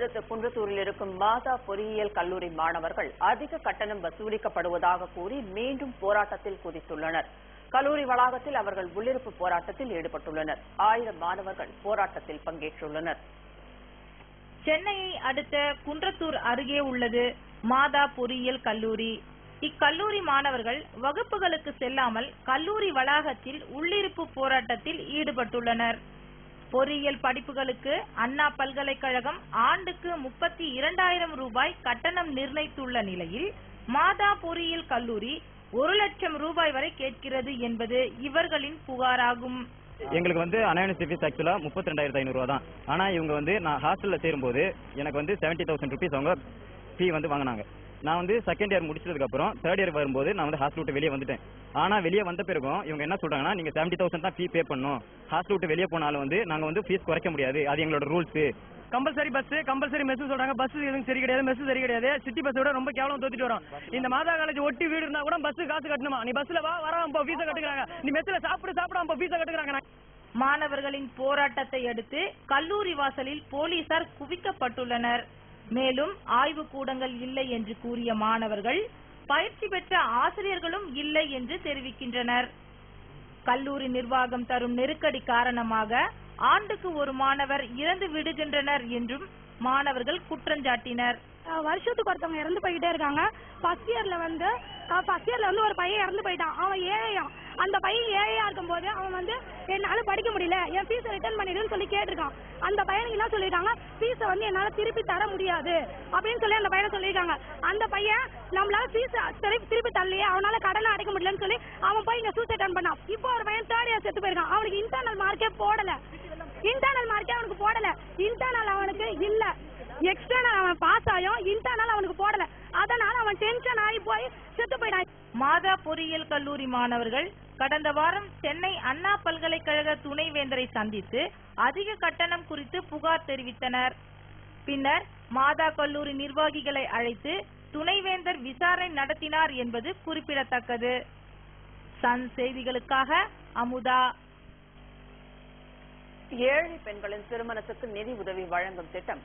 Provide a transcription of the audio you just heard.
அடுத்த குன்றத்தூரில் இருக்கும் மாதா பொறியியல் கல்லூரி மாணவர்கள் அதிக கட்டணம் வசூலிக்கப்படுவதாக கூறி மீண்டும் போராட்டத்தில் குதித்துள்ளனர். கல்லூரி வளாகத்தில் அவர்கள் உள்ளிருப்பு போராட்டத்தில் ஈடுபட்டுள்ளனர். 1000 மாணவர்கள் போராட்டத்தில் பங்கேற்றுள்ளனர். சென்னையை அடுத்த குன்றத்தூர் அருகே உள்ளது மாதா பொறியியல் கல்லூரி. இக்கல்லூரி மாணவர்கள் வகுப்புகளுக்கு செல்லாமல் கல்லூரி வளாகத்தில் உள்ளிருப்பு போராட்டத்தில் ஈடுபட்டுள்ளனர். பொறியியல் படிப்புகளுக்கு அண்ணா பல்கலைக்கழகம் ஆண்டுக்கு 32,000 ரூபாய் கட்டணம் நிர்ணயித்துள்ள நிலையில் மாதா பொறியியல் கல்லூரி 1 லட்சம் ரூபாய் வரை கேட்கிறது என்பது இவர்களின் புகாராகும். எங்களுக்கு அனானிமஸ் ஃபீஸ் ஆக்சுவலா 32,500 ரூபா தான். ஆனா இவங்க நான் ஹாஸ்டல்ல சேரும்போது எனக்கு 70,000 ருபீஸ் அவங்க ஃபீ வாங்கினாங்க. நான் செகண்ட் இயர் முடிச்சதுக்கு அப்புறம் தேர்ட் இயர் வரும்போது நான் ஹாஸ்டல் விட்டு வெளியே வந்துட்டேன். ஆனா வெளியே வந்த பிறகும் இவங்க என்ன சொல்றாங்கன்னா, நீங்க 70,000 தான் ஃபீ பே பண்ணணும், ஹாஸ்டல் விட்டு வெளியே போனாலும் நாங்க ஃபீஸ் குறைக்க முடியாது, அது எங்களோட rules. Compulsory bus, compulsory mess சொல்றாங்க. பஸ் எதுவும் சரி கிடையாது, மெஸ் சரி கிடையாது. சிட்டி பஸ்ஸோட ரொம்ப கேவலம் தோத்திட்டு வரோம். இந்த மாதா காலேஜ் ஒட்டி வீடு இருந்தா கூட பஸ் காசு கட்டணுமா? நீ பஸ்ல வராம ஃபீஸ கட்டுறாங்க, நீ மெஸ்ல சாப்பிடாம ஃபீஸ கட்டுறாங்க. மாணவர்களின் போராட்டத்தை அடுத்து கல்லூரி வாசலில் போலீசார் குவிக்கப்பட்டுள்ளனர். மேலும் ஆய்வு கூடங்கள் இல்லை என்று கூறிய மாணவர்கள் பயிற்சி பெற்ற ஆசிரியர்களும் இல்லை என்று தெரிவிக்கின்றனர். கல்லூரி நிர்வாகம் தரும் நெருக்கடி காரணமாக ஆண்டுக்கு ஒரு மாணவர் இறந்து விடுகின்றனர் என்றும் மாணவர்கள் குற்றஞ்சாட்டினர். வருஷத்துக்கு ஒருத்தவங்க இறந்து போயிட்டே இருக்காங்க. ஃபர்ஸ்ட் இயர்ல ஒரு பையன் இறந்து போயிட்டான். அவன் ஏழையா. அந்த பையன் ஏழையா இருக்கும்போது அவன் என்னால படிக்க முடியல, என் ஃபீஸை ரிட்டர்ன் பண்ணிடுன்னு சொல்லி கேட்டிருக்கான். அந்த பையனுக்கு என்ன சொல்லிருக்காங்க, ஃபீஸை என்னால திருப்பி தர முடியாது அப்படின்னு சொல்லி அந்த பையனை சொல்லியிருக்காங்க. அந்த பையன் நம்மளால ஃபீஸ் திருப்பி தரலையே, அவனால கடனை அடைக்க முடியலன்னு சொல்லி அவன் போய் இங்க சூசைட் பண்ணான். இப்போ ஒரு பையன் தேர்ட் இயர் செத்து போயிருக்கான். அவனுக்கு இன்டர்னல் மார்க்கே போடல. இன்டர்னல் அவனுக்கு இல்ல. எக்ஸ்டர்னல் அவன் பாஸ் ஆயும், இன்டர்னல் அவனுக்கு போடல. அதனால அவன் டென்ஷன் ஆகி போய் செத்து போயிட்டான். மாதா பொறியியல் கல்லூரி மாணவர்கள் கடந்த வாரம் சென்னை அண்ணா பல்கலைக்கழக துணைவேந்தரை சந்தித்து அதிக கட்டணம் குறித்து புகார் தெரிவித்தனர். பின்னர் மாதா கல்லூரி நிர்வாகிகளை அழைத்து துணைவேந்தர் விசாரணை நடத்தினார் என்பது குறிப்பிடத்தக்கது. சன் செய்திகளுக்காக அமுதா. ஏழை பெண்களின் திருமணத்துக்கு நிதி உதவி வழங்கும் திட்டம்